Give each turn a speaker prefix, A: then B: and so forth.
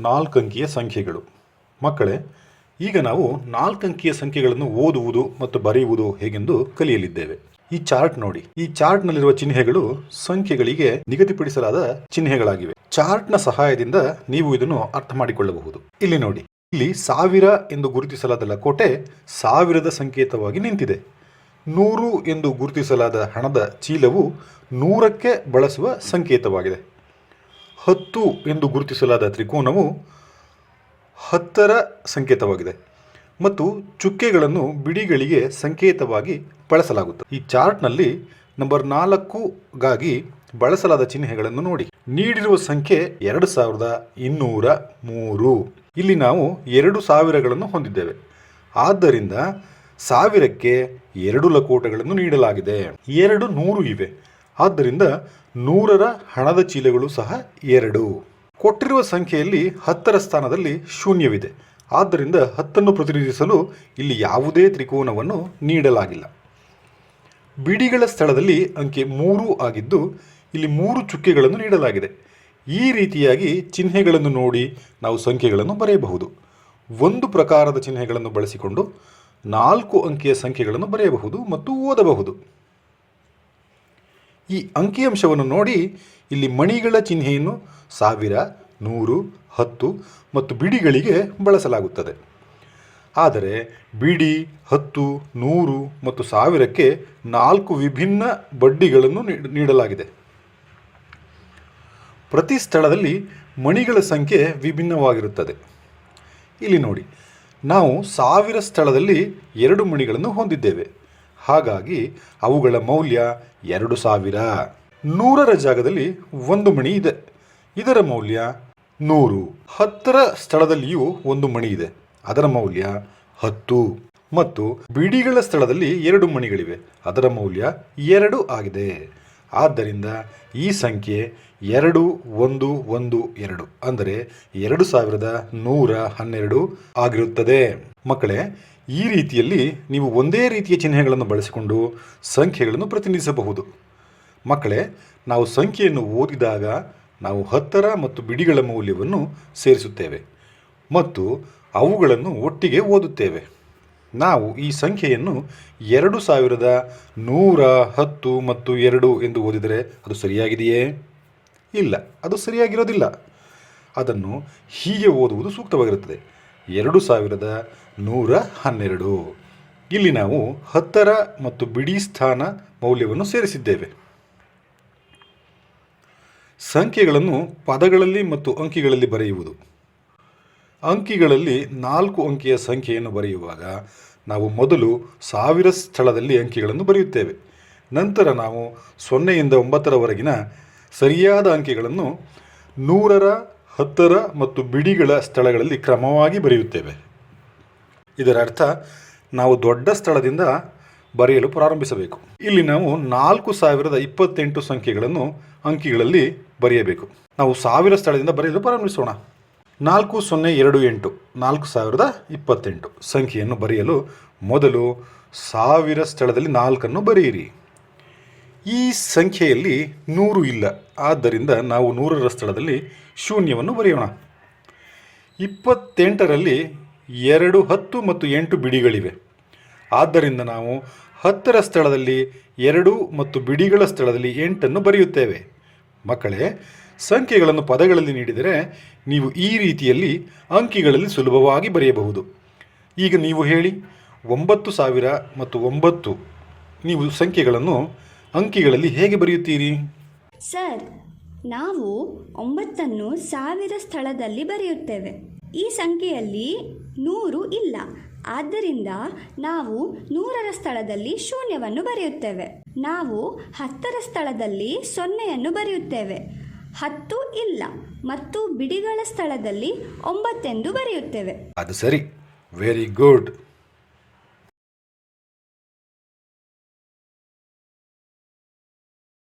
A: 4 ಅಂಕಿಯ ಸಂಖ್ಯೆಗಳು. ಮಕ್ಕಳೇ, ಈಗ ನಾವು 4 ಅಂಕಿಯ ಸಂಖ್ಯೆಗಳನ್ನು ಓದುವುದು ಮತ್ತು ಬರೆಯುವುದು ಹೇಗೆಂದು ಕಲಿಯಲಿದ್ದೇವೆ. ಈ ಚಾರ್ಟ್ ನೋಡಿ. ಈ ಚಾರ್ಟ್ನಲ್ಲಿರುವ ಚಿಹ್ನೆಗಳು ಸಂಖ್ಯೆಗಳಿಗೆ ನಿಗದಿಪಡಿಸಲಾದ ಚಿಹ್ನೆಗಳಾಗಿವೆ. ಚಾರ್ಟ್ನ ಸಹಾಯದಿಂದ ನೀವು ಇದನ್ನು ಅರ್ಥ ಮಾಡಿಕೊಳ್ಳಬಹುದು. ಇಲ್ಲಿ ನೋಡಿ, ಇಲ್ಲಿ 1000 ಎಂದು ಗುರುತಿಸಲಾದ ಲಕೋಟೆ 1000ದ ಸಂಕೇತವಾಗಿ ನಿಂತಿದೆ. 100 ಎಂದು ಗುರುತಿಸಲಾದ ಹಣದ ಚೀಲವು 100ಕ್ಕೆ ಬಳಸುವ ಸಂಕೇತವಾಗಿದೆ. 10 ಎಂದು ಗುರುತಿಸಲಾದ ತ್ರಿಕೋನವು 10ರ ಸಂಕೇತವಾಗಿದೆ ಮತ್ತು ಚುಕ್ಕೆಗಳನ್ನು ಬಿಡಿಗಳಿಗೆ ಸಂಕೇತವಾಗಿ ಬಳಸಲಾಗುತ್ತದೆ. ಈ ಚಾರ್ಟ್ನಲ್ಲಿ ನಂಬರ್ 4ಗಾಗಿ ಬಳಸಲಾದ ಚಿಹ್ನೆಗಳನ್ನು ನೋಡಿ. ನೀಡಿರುವ ಸಂಖ್ಯೆ 2203. ಇಲ್ಲಿ ನಾವು 2000ಗಳನ್ನು ಹೊಂದಿದ್ದೇವೆ. ಆದ್ದರಿಂದ 1000ಕ್ಕೆ 2 ಲಕೋಟೆಗಳನ್ನು ನೀಡಲಾಗಿದೆ. 2 100 ಇವೆ. ಆದ್ದರಿಂದ 100ರ ಹಣದ ಚೀಲಗಳು ಸಹ 2. ಕೊಟ್ಟಿರುವ ಸಂಖ್ಯೆಯಲ್ಲಿ 10ರ ಸ್ಥಾನದಲ್ಲಿ ಶೂನ್ಯವಿದೆ. ಆದ್ದರಿಂದ 10ನ್ನು ಪ್ರತಿನಿಧಿಸಲು ಇಲ್ಲಿ ಯಾವುದೇ ತ್ರಿಕೋನವನ್ನು ನೀಡಲಾಗಿಲ್ಲ. ಬಿಡಿಗಳ ಸ್ಥಳದಲ್ಲಿ ಅಂಕೆ 3 ಆಗಿದ್ದು ಇಲ್ಲಿ 3 ಚುಕ್ಕೆಗಳನ್ನು ನೀಡಲಾಗಿದೆ. ಈ ರೀತಿಯಾಗಿ ಚಿಹ್ನೆಗಳನ್ನು ನೋಡಿ ನಾವು ಸಂಖ್ಯೆಗಳನ್ನು ಬರೆಯಬಹುದು. ಒಂದು ಪ್ರಕಾರದ ಚಿಹ್ನೆಗಳನ್ನು ಬಳಸಿಕೊಂಡು 4 ಅಂಕಿಯ ಸಂಖ್ಯೆಗಳನ್ನು ಬರೆಯಬಹುದು ಮತ್ತು ಓದಬಹುದು. ಈ ಅಂಕಿಅಂಶವನ್ನು ನೋಡಿ. ಇಲ್ಲಿ ಮಣಿಗಳ ಚಿಹ್ನೆಯನ್ನು 1000, 100, 10 ಮತ್ತು ಬಿಡಿಗಳಿಗೆ ಬಳಸಲಾಗುತ್ತದೆ. ಆದರೆ ಬಿಡಿ, 10, 100 ಮತ್ತು 1000ಕ್ಕೆ 4 ವಿಭಿನ್ನ ಬಡ್ಡಿಗಳನ್ನು ನೀಡಲಾಗಿದೆ. ಪ್ರತಿ ಸ್ಥಳದಲ್ಲಿ ಮಣಿಗಳ ಸಂಖ್ಯೆ ವಿಭಿನ್ನವಾಗಿರುತ್ತದೆ. ಇಲ್ಲಿ ನೋಡಿ, ನಾವು 1000 ಸ್ಥಳದಲ್ಲಿ 2 ಮಣಿಗಳನ್ನು ಹೊಂದಿದ್ದೇವೆ. ಹಾಗಾಗಿ ಅವುಗಳ ಮೌಲ್ಯ 2000. 100ರ ಜಾಗದಲ್ಲಿ 1 ಮಣಿ ಇದೆ. ಇದರ ಮೌಲ್ಯ 100. 10ರ ಸ್ಥಳದಲ್ಲಿಯೂ 1 ಮಣಿ ಇದೆ. ಅದರ ಮೌಲ್ಯ 10. ಮತ್ತು ಬಿಡಿಗಳ ಸ್ಥಳದಲ್ಲಿ 2 ಮಣಿಗಳಿವೆ. ಅದರ ಮೌಲ್ಯ 2 ಆಗಿದೆ. ಆದ್ದರಿಂದ ಈ ಸಂಖ್ಯೆ 2112 ಅಂದರೆ 2112 ಆಗಿರುತ್ತದೆ. ಮಕ್ಕಳೇ, ಈ ರೀತಿಯಲ್ಲಿ ನೀವು ಒಂದೇ ರೀತಿಯ ಚಿಹ್ನೆಗಳನ್ನು ಬಳಸಿಕೊಂಡು ಸಂಖ್ಯೆಗಳನ್ನು ಪ್ರತಿನಿಧಿಸಬಹುದು. ಮಕ್ಕಳೇ, ನಾವು ಸಂಖ್ಯೆಯನ್ನು ಓದಿದಾಗ ನಾವು 10ರ ಮತ್ತು ಬಿಡಿಗಳ ಮೌಲ್ಯವನ್ನು ಸೇರಿಸುತ್ತೇವೆ ಮತ್ತು ಅವುಗಳನ್ನು ಒಟ್ಟಿಗೆ ಓದುತ್ತೇವೆ. ನಾವು ಈ ಸಂಖ್ಯೆಯನ್ನು 2110 ಮತ್ತು 2 ಎಂದು ಓದಿದರೆ ಅದು ಸರಿಯಾಗಿದೆಯೇ? ಇಲ್ಲ, ಅದು ಸರಿಯಾಗಿರೋದಿಲ್ಲ. ಅದನ್ನು ಹೀಗೆ ಓದುವುದು ಸೂಕ್ತವಾಗಿರುತ್ತದೆ: 2112. ಇಲ್ಲಿ ನಾವು 10ರ ಮತ್ತು ಬಿಡಿ ಸ್ಥಾನ ಮೌಲ್ಯವನ್ನು ಸೇರಿಸಿದ್ದೇವೆ. ಸಂಖ್ಯೆಗಳನ್ನು ಪದಗಳಲ್ಲಿ ಮತ್ತು ಅಂಕಿಗಳಲ್ಲಿ ಬರೆಯುವುದು. ಅಂಕಿಗಳಲ್ಲಿ 4 ಅಂಕಿಯ ಸಂಖ್ಯೆಯನ್ನು ಬರೆಯುವಾಗ ನಾವು ಮೊದಲು 1000 ಸ್ಥಳದಲ್ಲಿ ಅಂಕಿಗಳನ್ನು ಬರೆಯುತ್ತೇವೆ. ನಂತರ ನಾವು 0 ಯಿಂದ 9ರವರೆಗಿನ ಸರಿಯಾದ ಅಂಕಿಗಳನ್ನು 100ರ, 10ರ ಮತ್ತು ಬಿಡಿಗಳ ಸ್ಥಳಗಳಲ್ಲಿ ಕ್ರಮವಾಗಿ ಬರೆಯುತ್ತೇವೆ. ಇದರ ಅರ್ಥ ನಾವು ದೊಡ್ಡ ಸ್ಥಳದಿಂದ ಬರೆಯಲು ಪ್ರಾರಂಭಿಸಬೇಕು. ಇಲ್ಲಿ ನಾವು 4028 ಸಂಖ್ಯೆಗಳನ್ನು ಅಂಕಿಗಳಲ್ಲಿ ಬರೆಯಬೇಕು. ನಾವು 1000 ಸ್ಥಳದಿಂದ ಬರೆಯಲು ಪ್ರಾರಂಭಿಸೋಣ. 4028 4028 ಸಂಖ್ಯೆಯನ್ನು ಬರೆಯಲು ಮೊದಲು 1000 ಸ್ಥಳದಲ್ಲಿ 4 ಬರೆಯಿರಿ. ಈ ಸಂಖ್ಯೆಯಲ್ಲಿ 100 ಇಲ್ಲ. ಆದ್ದರಿಂದ ನಾವು 100ರ ಸ್ಥಳದಲ್ಲಿ ಶೂನ್ಯವನ್ನು ಬರೆಯೋಣ. 28ರಲ್ಲಿ 2, 10 ಮತ್ತು 8 ಬಿಡಿಗಳಿವೆ. ಆದ್ದರಿಂದ ನಾವು 10ರ ಸ್ಥಳದಲ್ಲಿ 2 ಮತ್ತು ಬಿಡಿಗಳ ಸ್ಥಳದಲ್ಲಿ 8 ಬರೆಯುತ್ತೇವೆ. ಮಕ್ಕಳೇ, ಸಂಖ್ಯೆಗಳನ್ನು ಪದಗಳಲ್ಲಿ ನೀಡಿದರೆ ನೀವು ಈ ರೀತಿಯಲ್ಲಿ ಅಂಕಿಗಳಲ್ಲಿ ಸುಲಭವಾಗಿ ಬರೆಯಬಹುದು. ಈಗ ನೀವು ಹೇಳಿ, 9000 ಮತ್ತು 9. ನೀವು ಸಂಖ್ಯೆಗಳನ್ನು ಅಂಕಿಗಳಲ್ಲಿ ಹೇಗೆ ಬರೆಯುತ್ತೀರಿ?
B: ಸರ್, ನಾವು 9ಅನ್ನು 1000 ಸ್ಥಳದಲ್ಲಿ ಬರೆಯುತ್ತೇವೆ. ಈ ಸಂಖ್ಯೆಯಲ್ಲಿ 100 ಇಲ್ಲ. ಆದ್ದರಿಂದ ನಾವು 100ರ ಸ್ಥಳದಲ್ಲಿ ಶೂನ್ಯವನ್ನು ಬರೆಯುತ್ತೇವೆ. ನಾವು 10ರ ಸ್ಥಳದಲ್ಲಿ 0ಯನ್ನು ಬರೆಯುತ್ತೇವೆ. 10 ಇಲ್ಲ ಮತ್ತು ಬಿಡಿಗಳ ಸ್ಥಳದಲ್ಲಿ 9 ಎಂದು ಬರೆಯುತ್ತೇವೆ.
A: ಅದು ಸರಿ. Very good.